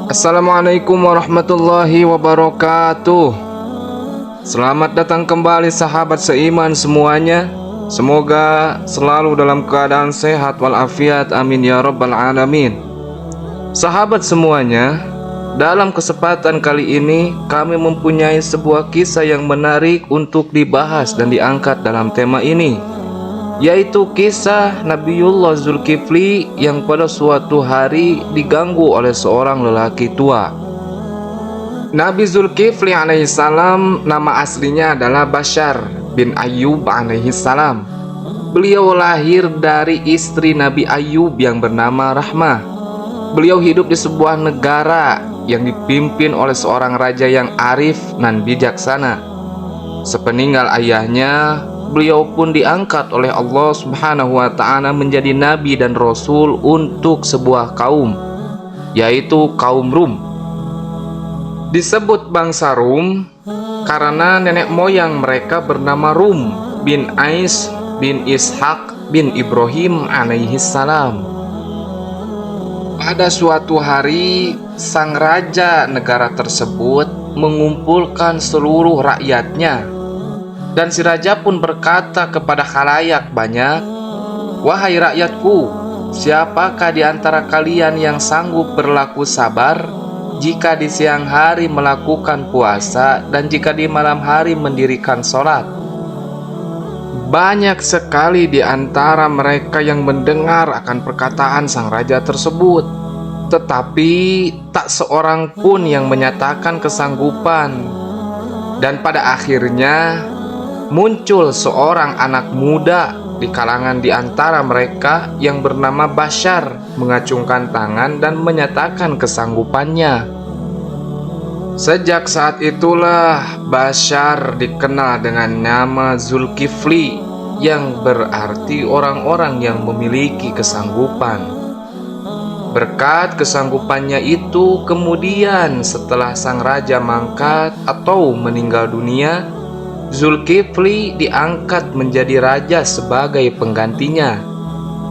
Assalamualaikum warahmatullahi wabarakatuh. Selamat datang kembali sahabat seiman semuanya. Semoga selalu dalam keadaan sehat walafiat, amin ya rabbal alamin. Sahabat semuanya, dalam kesempatan kali ini kami mempunyai sebuah kisah yang menarik untuk dibahas dan diangkat dalam tema ini, yaitu kisah Nabiullah Zulkifli yang pada suatu hari diganggu oleh seorang lelaki tua. Nabi Zulkifli alaihissalam nama aslinya adalah Bashar bin Ayyub alaihissalam. Beliau lahir dari istri Nabi Ayyub yang bernama Rahmah. Beliau hidup di sebuah negara yang dipimpin oleh seorang raja yang arif dan bijaksana. Sepeninggal ayahnya, beliau pun diangkat oleh Allah Subhanahu wa ta'ala menjadi nabi dan rasul untuk sebuah kaum, yaitu kaum Rum. Disebut bangsa Rum karena nenek moyang mereka bernama Rum bin Ais bin Ishak bin Ibrahim alaihissalam. Pada suatu hari, sang raja negara tersebut mengumpulkan seluruh rakyatnya. Dan si raja pun berkata kepada khalayak banyak, "Wahai rakyatku, siapakah di antara kalian yang sanggup berlaku sabar jika di siang hari melakukan puasa dan jika di malam hari mendirikan sholat?" Banyak sekali di antara mereka yang mendengar akan perkataan sang raja tersebut, tetapi tak seorang pun yang menyatakan kesanggupan. Dan pada akhirnya muncul seorang anak muda di kalangan di antara mereka yang bernama Bashar, mengacungkan tangan dan menyatakan kesanggupannya. Sejak saat itulah Bashar dikenal dengan nama Zulkifli, yang berarti orang-orang yang memiliki kesanggupan. Berkat kesanggupannya itu, kemudian setelah sang raja mangkat atau meninggal dunia, Zulkifli diangkat menjadi raja sebagai penggantinya.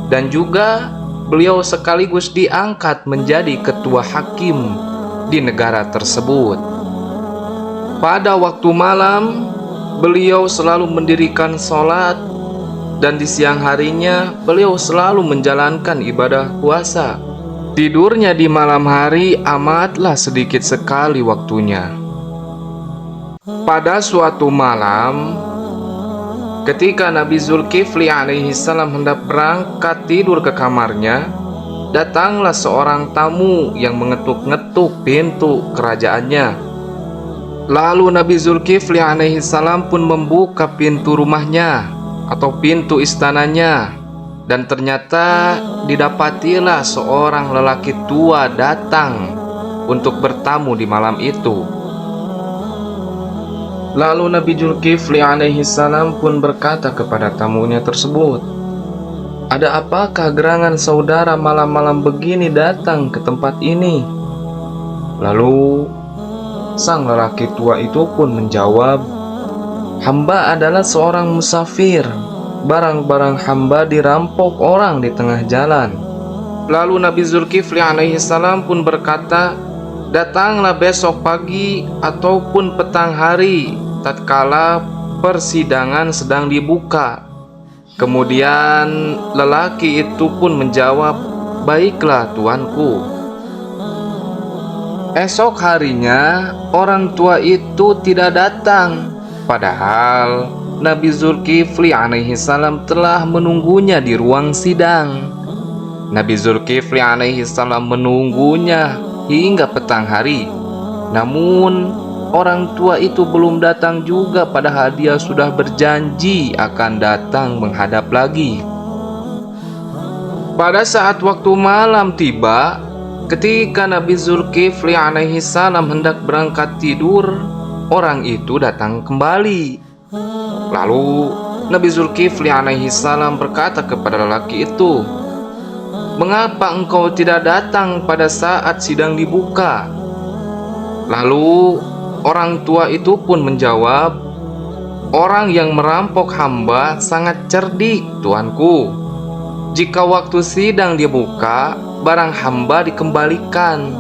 Dan juga beliau sekaligus diangkat menjadi ketua hakim di negara tersebut. Pada waktu malam, beliau selalu mendirikan sholat, dan di siang harinya beliau selalu menjalankan ibadah puasa. Tidurnya di malam hari amatlah sedikit sekali waktunya. Pada suatu malam, ketika Nabi Zulkifli alaihissalam hendak berangkat tidur ke kamarnya, datanglah seorang tamu yang mengetuk-ngetuk pintu kerajaannya. Lalu Nabi Zulkifli alaihissalam pun membuka pintu rumahnya atau pintu istananya, dan ternyata didapatilah seorang lelaki tua datang untuk bertamu di malam itu. Lalu Nabi Zulkifli alaihissalam pun berkata kepada tamunya tersebut, "Ada apakah gerangan saudara malam-malam begini datang ke tempat ini?" Lalu sang lelaki tua itu pun menjawab, "Hamba adalah seorang musafir. Barang-barang hamba dirampok orang di tengah jalan." Lalu Nabi Zulkifli alaihissalam pun berkata, "Datanglah besok pagi ataupun petang hari tatkala persidangan sedang dibuka." Kemudian lelaki itu pun menjawab, "Baiklah tuanku." Esok harinya orang tua itu tidak datang, padahal Nabi Zulkifli alaihissalam telah menunggunya di ruang sidang. Nabi Zulkifli alaihissalam menunggunya hingga petang hari, namun orang tua itu belum datang juga, padahal dia sudah berjanji akan datang menghadap lagi. Pada saat waktu malam tiba, ketika Nabi Zulkifli alaihissalam hendak berangkat tidur, orang itu datang kembali. Lalu Nabi Zulkifli alaihissalam berkata kepada lelaki itu, "Mengapa engkau tidak datang pada saat sidang dibuka?" Lalu orang tua itu pun menjawab, "Orang yang merampok hamba sangat cerdik, tuanku. Jika waktu sidang dibuka, barang hamba dikembalikan,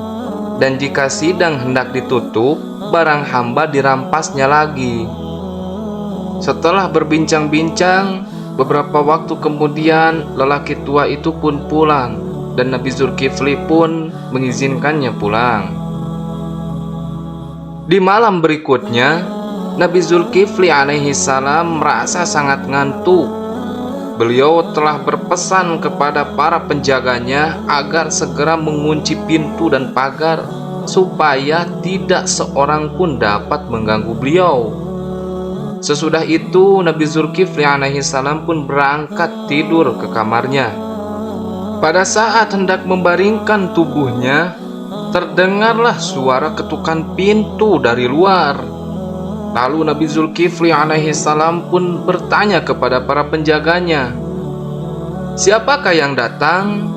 dan jika sidang hendak ditutup, barang hamba dirampasnya lagi. Setelah berbincang-bincang, beberapa waktu kemudian lelaki tua itu pun pulang, dan Nabi Zulkifli pun mengizinkannya pulang. Di malam berikutnya, Nabi Zulkifli alaihi salam merasa sangat ngantuk. Beliau telah berpesan kepada para penjaganya agar segera mengunci pintu dan pagar supaya tidak seorang pun dapat mengganggu beliau. Sesudah itu Nabi Zulkifli alaihi salam pun berangkat tidur ke kamarnya. Pada saat hendak membaringkan tubuhnya, terdengarlah suara ketukan pintu dari luar. Lalu Nabi Zulkifli alaihi salam pun bertanya kepada para penjaganya, "Siapakah yang datang?"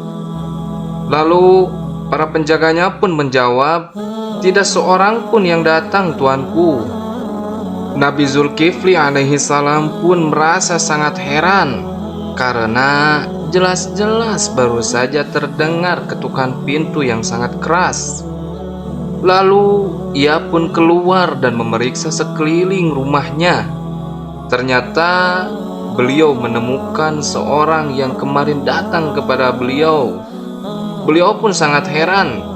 Lalu para penjaganya pun menjawab, "Tidak seorang pun yang datang, tuanku." Nabi Zulkifli alaihi salam pun merasa sangat heran, karena jelas-jelas baru saja terdengar ketukan pintu yang sangat keras. Lalu ia pun keluar dan memeriksa sekeliling rumahnya. Ternyata beliau menemukan seorang yang kemarin datang kepada beliau. Beliau pun sangat heran,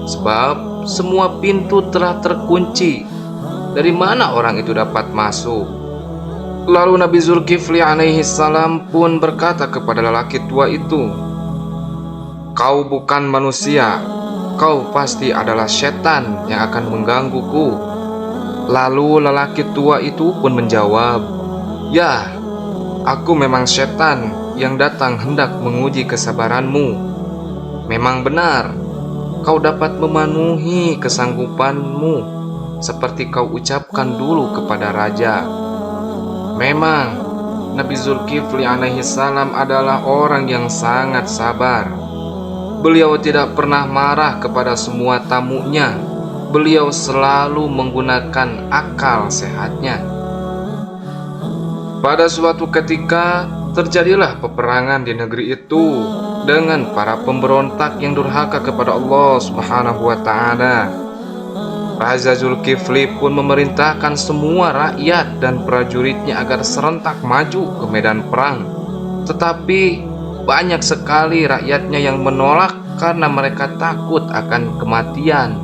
sebab semua pintu telah terkunci. Dari mana orang itu dapat masuk? Lalu Nabi Zulkifli alaihi salam pun berkata kepada lelaki tua itu, "Kau bukan manusia, kau pasti adalah setan yang akan menggangguku." Lalu lelaki tua itu pun menjawab, "Ya, aku memang setan yang datang hendak menguji kesabaranmu. Memang benar, kau dapat memenuhi kesanggupanmu seperti kau ucapkan dulu kepada raja." Memang Nabi Zulkifli alaihi salam adalah orang yang sangat sabar. Beliau tidak pernah marah kepada semua tamunya. Beliau selalu menggunakan akal sehatnya. Pada suatu ketika terjadilah peperangan di negeri itu dengan para pemberontak yang durhaka kepada Allah Subhanahu wa taala. Raja Zulkifli pun memerintahkan semua rakyat dan prajuritnya agar serentak maju ke medan perang. Tetapi banyak sekali rakyatnya yang menolak karena mereka takut akan kematian.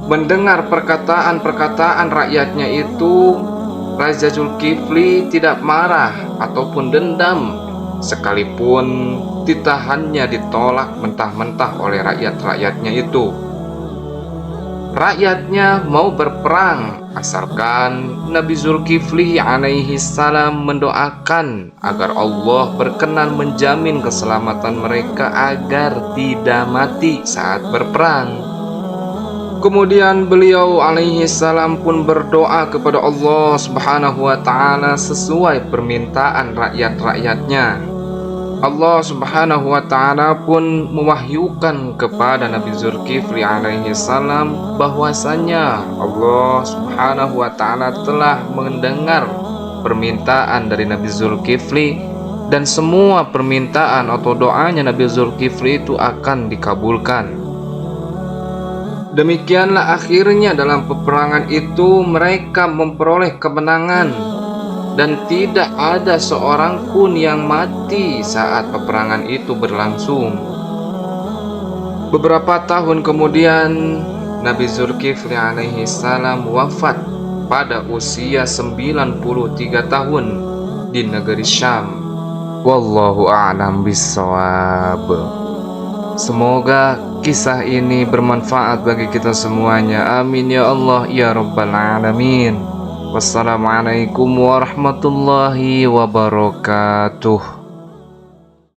Mendengar perkataan-perkataan rakyatnya itu, Raja Zulkifli tidak marah ataupun dendam, sekalipun titahannya ditolak mentah-mentah oleh rakyat-rakyatnya itu. Rakyatnya mau berperang asalkan Nabi Zulkifli alaihi salam mendoakan agar Allah berkenan menjamin keselamatan mereka agar tidak mati saat berperang. Kemudian beliau alaihi salam pun berdoa kepada Allah Subhanahu wa taala sesuai permintaan rakyat-rakyatnya. Allah Subhanahu wa taala pun mewahyukan kepada Nabi Zulkifli alaihi salam bahwasanya Allah Subhanahu wa taala telah mendengar permintaan dari Nabi Zulkifli, dan semua permintaan atau doanya Nabi Zulkifli itu akan dikabulkan. Demikianlah akhirnya dalam peperangan itu mereka memperoleh kemenangan, dan tidak ada seorang pun yang mati saat peperangan itu berlangsung. Beberapa tahun kemudian Nabi Zulkifli alaihi salam wafat pada usia 93 tahun di negeri Syam. Wallahu a'lam bishawab. Semoga kisah ini bermanfaat bagi kita semuanya. Amin ya Allah ya rabbal alamin. Wassalamualaikum warahmatullahi wabarakatuh.